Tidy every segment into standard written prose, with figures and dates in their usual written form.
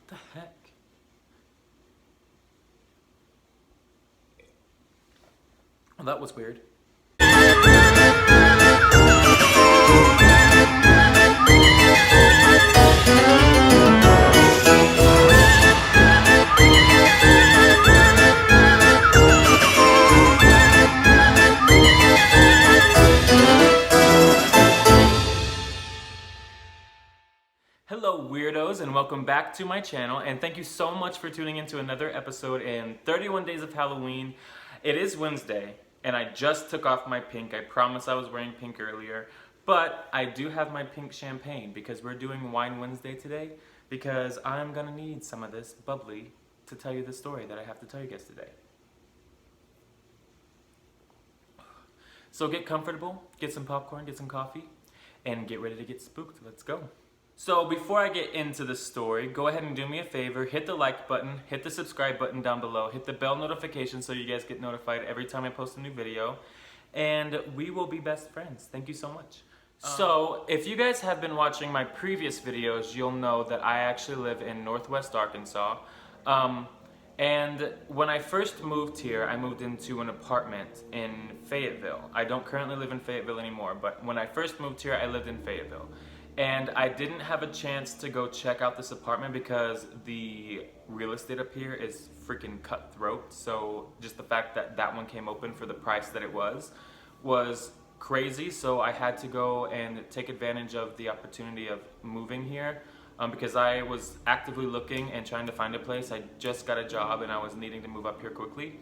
The heck? Well, that was weird. Hello weirdos, and welcome back to my channel, and thank you so much for tuning into another episode in 31 Days of Halloween. It is Wednesday, and I just took off my pink. I promise I was wearing pink earlier, but I do have my pink champagne because we're doing Wine Wednesday today, because I'm gonna need some of this bubbly to tell you the story that I have to tell you guys today. So get comfortable, get some popcorn, get some coffee, and get ready to get spooked. Let's go. So before I get into the story, go ahead and do me a favor, hit the like button, hit the subscribe button down below, hit the bell notification so you guys get notified every time I post a new video, and we will be best friends. Thank you so much. So if you guys have been watching my previous videos, you'll know that I actually live in Northwest Arkansas. And when I first moved here, I moved into an apartment in Fayetteville. I don't currently live in Fayetteville anymore, but when I first moved here, I lived in Fayetteville. And I didn't have a chance to go check out this apartment because the real estate up here is freaking cutthroat. So just the fact that that one came open for the price that it was crazy. So I had to go and take advantage of the opportunity of moving here because I was actively looking and trying to find a place. I just got a job and I was needing to move up here quickly.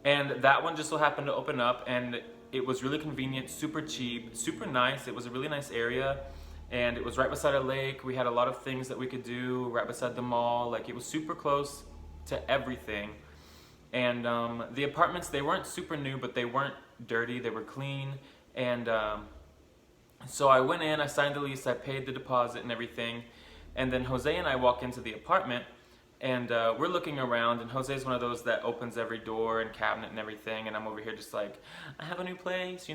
And that one just so happened to open up, and it was really convenient, super cheap, super nice. It was a really nice area. And it was right beside a lake. We had a lot of things that we could do right beside the mall. Like, it was super close to everything. And the apartments, they weren't super new, but they weren't dirty. They were clean. And so I went in, I signed the lease, I paid the deposit and everything. And then Jose and I walk into the apartment, and we're looking around, and Jose's one of those that opens every door and cabinet and everything. And I'm over here just like, I have a new place,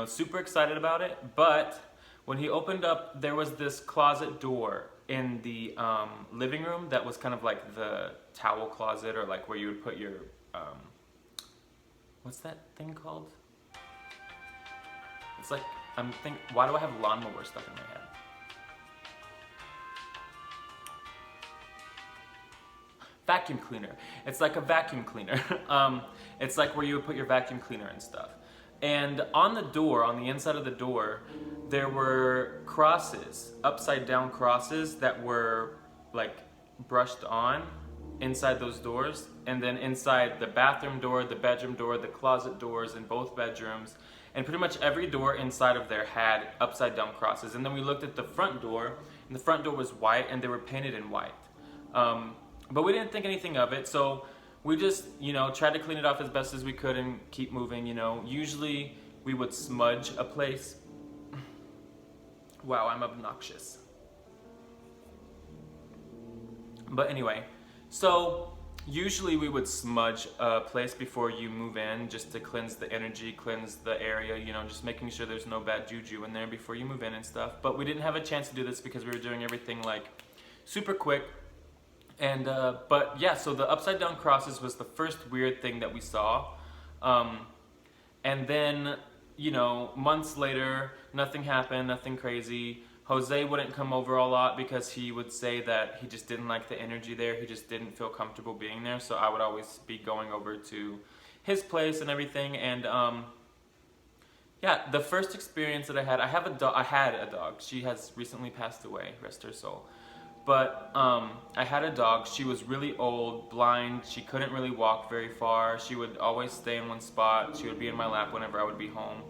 super excited about it. But when he opened up, there was this closet door in the living room that was kind of like the towel closet, or like where you would put your, what's that thing called? It's like, why do I have lawnmower stuck in my head? Vacuum cleaner. It's like a vacuum cleaner. It's like where you would put your vacuum cleaner and stuff. And on the door, on the inside of the door, there were crosses, upside down crosses that were like brushed on inside those doors. And then inside the bathroom door, the bedroom door, the closet doors in both bedrooms, and pretty much every door inside of there had upside down crosses. And then we looked at the front door, and the front door was white, and they were painted in white. But we didn't think anything of it, so we just, tried to clean it off as best as we could and keep moving, Usually we would smudge a place. Wow, I'm obnoxious. But anyway, so usually we would smudge a place before you move in just to cleanse the energy, cleanse the area, just making sure there's no bad juju in there before you move in and stuff. But we didn't have a chance to do this because we were doing everything like super quick. And, but yeah, so the upside down crosses was the first weird thing that we saw. And then, months later, nothing happened, nothing crazy. Jose wouldn't come over a lot because he would say that he just didn't like the energy there. He just didn't feel comfortable being there. So I would always be going over to his place and everything. And, yeah, the first experience that I had a dog. She has recently passed away, rest her soul. But I had a dog. She was really old, blind. She couldn't really walk very far. She would always stay in one spot. She would be in my lap whenever I would be home.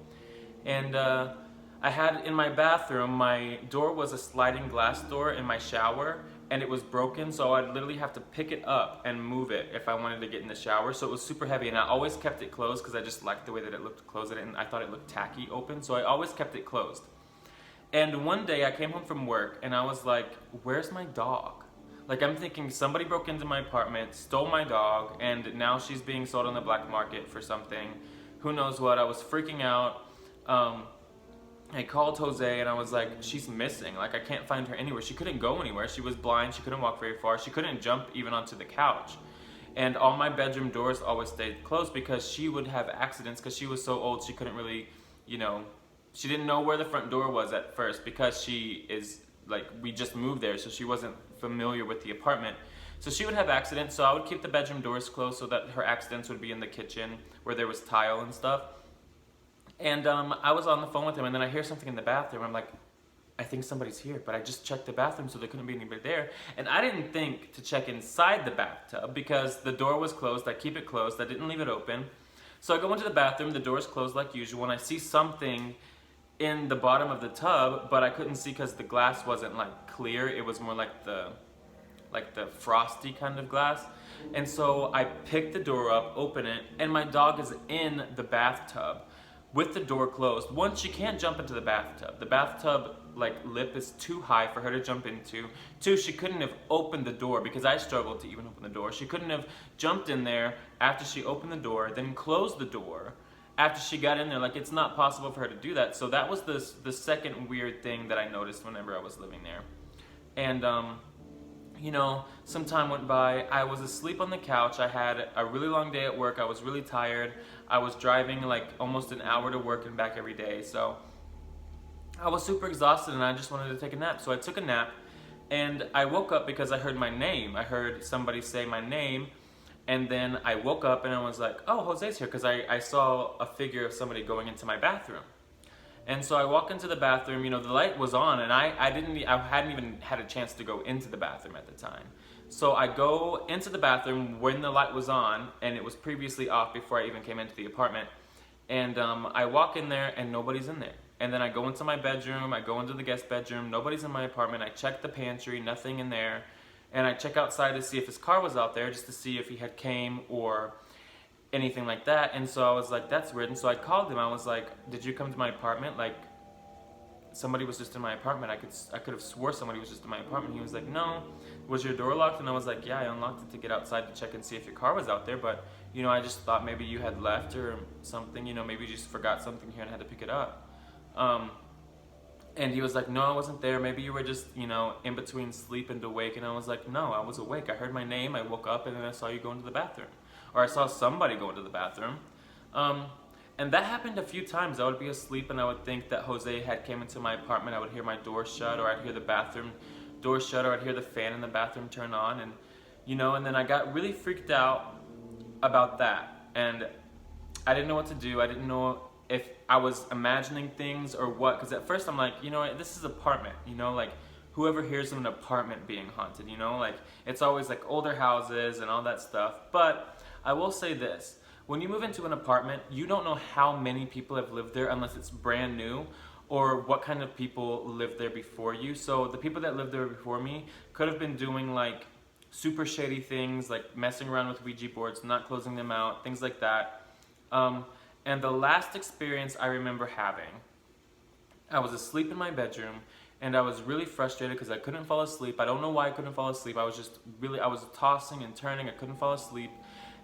And I had in my bathroom, my door was a sliding glass door in my shower, and it was broken, so I'd literally have to pick it up and move it if I wanted to get in the shower. So it was super heavy, and I always kept it closed because I just liked the way that it looked closed, and I thought it looked tacky open, so I always kept it closed. And one day I came home from work and I was like, where's my dog? Like, I'm thinking somebody broke into my apartment, stole my dog, and now she's being sold on the black market for something. Who knows what? I was freaking out. I called Jose and I was like, she's missing. Like, I can't find her anywhere. She couldn't go anywhere. She was blind. She couldn't walk very far. She couldn't jump even onto the couch. And all my bedroom doors always stayed closed because she would have accidents because she was so old she couldn't really, you know, she didn't know where the front door was at first because she is, like, we just moved there, so she wasn't familiar with the apartment. So she would have accidents, so I would keep the bedroom doors closed so that her accidents would be in the kitchen where there was tile and stuff. And I was on the phone with him, and then I hear something in the bathroom. I'm like, I think somebody's here, but I just checked the bathroom, so there couldn't be anybody there. And I didn't think to check inside the bathtub because the door was closed. I keep it closed. I didn't leave it open. So I go into the bathroom. The door's closed like usual, and I see something in the bottom of the tub, but I couldn't see because the glass wasn't like clear. It was more like the frosty kind of glass. And so I pick the door up, open it, and my dog is in the bathtub with the door closed. One, she can't jump into the bathtub. The bathtub like lip is too high for her to jump into. Two, she couldn't have opened the door because I struggled to even open the door. She couldn't have jumped in there after she opened the door, then closed the door after she got in there. Like, it's not possible for her to do that. So that was the second weird thing that I noticed whenever I was living there. And you know, some time went by. I was asleep on the couch. I had a really long day at work. I was really tired. I was driving like almost an hour to work and back every day. So I was super exhausted and I just wanted to take a nap. So I took a nap and I woke up because I heard my name. I heard somebody say my name. And then I woke up and I was like, oh, Jose's here, because I saw a figure of somebody going into my bathroom. And so I walk into the bathroom, you know, the light was on, and I hadn't even had a chance to go into the bathroom at the time. So I go into the bathroom when the light was on, and it was previously off before I even came into the apartment. And I walk in there, and nobody's in there. And then I go into my bedroom, I go into the guest bedroom, nobody's in my apartment. I check the pantry, nothing in there. And I check outside to see if his car was out there, just to see if he had came or anything like that. And so I was like, that's weird. And so I called him. I was like, did you come to my apartment? Like, somebody was just in my apartment. I could have swore somebody was just in my apartment. He was like, no. Was your door locked? And I was like, yeah, I unlocked it to get outside to check and see if your car was out there. But, you know, I just thought maybe you had left or something. You know, maybe you just forgot something here and had to pick it up. And he was like, no, I wasn't there. Maybe you were just, you know, in between sleep and awake. And I was like, no, I was awake. I heard my name. I woke up and then I saw you go into the bathroom. Or I saw somebody go into the bathroom. And that happened a few times. I would be asleep and I would think that Jose had came into my apartment. I would hear my door shut, or I'd hear the bathroom door shut, or I'd hear the fan in the bathroom turn on. And, you know, and then I got really freaked out about that. And I didn't know what to do. I didn't know if I was imagining things or what. Because at first I'm like, you know what, this is an apartment. You know, like, whoever hears of an apartment being haunted, you know? Like, it's always like older houses and all that stuff. But I will say this, when you move into an apartment, you don't know how many people have lived there unless it's brand new, or what kind of people lived there before you. So the people that lived there before me could have been doing like super shady things, like messing around with Ouija boards, not closing them out, things like that. And the last experience I remember having, I was asleep in my bedroom, and I was really frustrated because I couldn't fall asleep. I don't know why I couldn't fall asleep. I was tossing and turning. I couldn't fall asleep.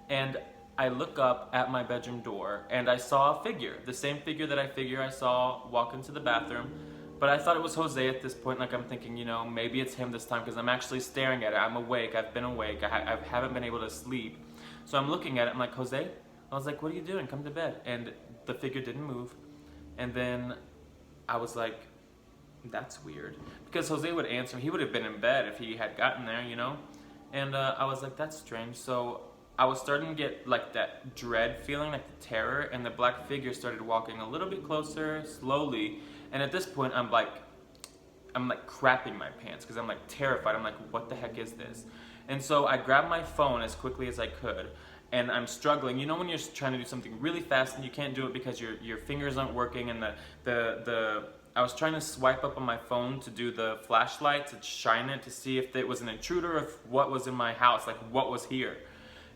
And I look up at my bedroom door and I saw a figure, the same figure that I figure I saw walk into the bathroom. But I thought it was Jose at this point. Like, I'm thinking, you know, maybe it's him this time because I'm actually staring at it. I'm awake. I've been awake. I haven't been able to sleep. So I'm looking at it. I'm like, Jose? I was like, what are you doing? Come to bed. And the figure didn't move. And then I was like, that's weird. Because Jose would answer. He would have been in bed if he had gotten there, you know? And I was like, that's strange. So I was starting to get like that dread feeling, like the terror, and the black figure started walking a little bit closer, slowly. And at this point, I'm like crapping my pants because I'm like terrified. I'm like, what the heck is this? And so I grabbed my phone as quickly as I could, and I'm struggling. You know when you're trying to do something really fast and you can't do it because your fingers aren't working, and I was trying to swipe up on my phone to do the flashlight to shine it to see if it was an intruder, or if what was in my house, like what was here.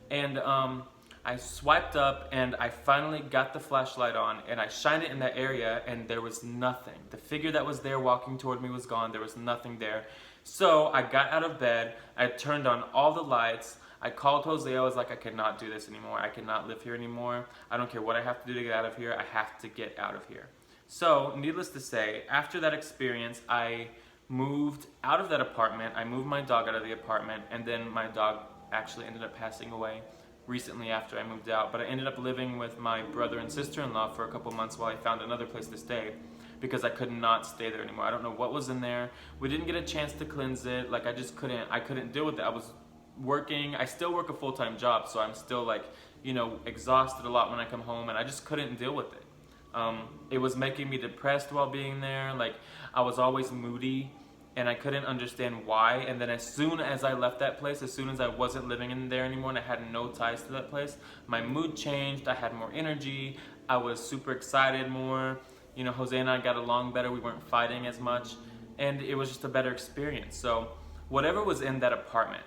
And I swiped up and I finally got the flashlight on and I shined it in that area, and there was nothing. The figure that was there walking toward me was gone. There was nothing there. So I got out of bed. I turned on all the lights. I called Jose. I was like, I cannot do this anymore. I cannot live here anymore. I don't care what I have to do to get out of here. I have to get out of here. So, needless to say, after that experience, I moved out of that apartment. I moved my dog out of the apartment, and then my dog actually ended up passing away recently after I moved out. But I ended up living with my brother and sister-in-law for a couple months while I found another place to stay, because I could not stay there anymore. I don't know what was in there. We didn't get a chance to cleanse it. Like, I couldn't deal with it. I was working. I still work a full-time job, so I'm still like, exhausted a lot when I come home, and I just couldn't deal with it. It was making me depressed while being there. Like, I was always moody, and I couldn't understand why. And then as soon as I left that place, as soon as I wasn't living in there anymore and I had no ties to that place, my mood changed. I had more energy. I was super excited more. Jose and I got along better. We weren't fighting as much, and it was just a better experience. So whatever was in that apartment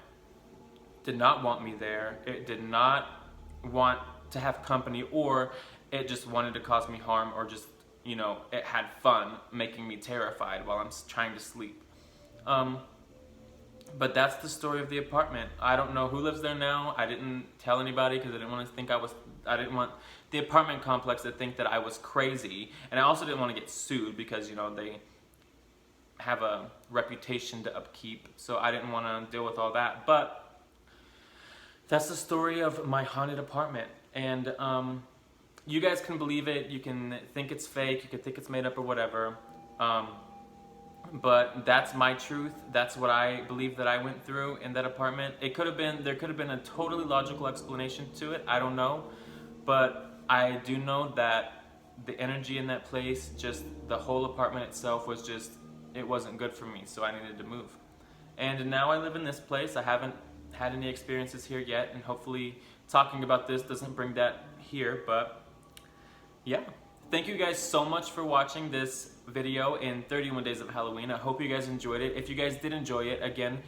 did not want me there. It did not want to have company, or it just wanted to cause me harm, or just, it had fun making me terrified while I'm trying to sleep. But that's the story of the apartment. I don't know who lives there now. I didn't tell anybody because I didn't want to think I didn't want the apartment complex to think that I was crazy. And I also didn't want to get sued because, they have a reputation to upkeep. So I didn't want to deal with all that. But that's the story of my haunted apartment. And you guys can believe it. You can think it's fake. You can think it's made up or whatever. But that's my truth. That's what I believe that I went through in that apartment. There could have been a totally logical explanation to it. I don't know. But I do know that the energy in that place, just the whole apartment itself was just, it wasn't good for me. So I needed to move. And now I live in this place. I haven't had any experiences here yet. And hopefully talking about this doesn't bring that here. But yeah. Thank you guys so much for watching this video in 31 Days of Halloween. I hope you guys enjoyed it. If you guys did enjoy it, again,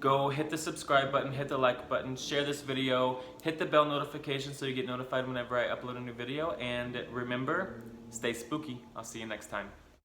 go hit the subscribe button, hit the like button, share this video, hit the bell notification so you get notified whenever I upload a new video, and remember, stay spooky. I'll see you next time.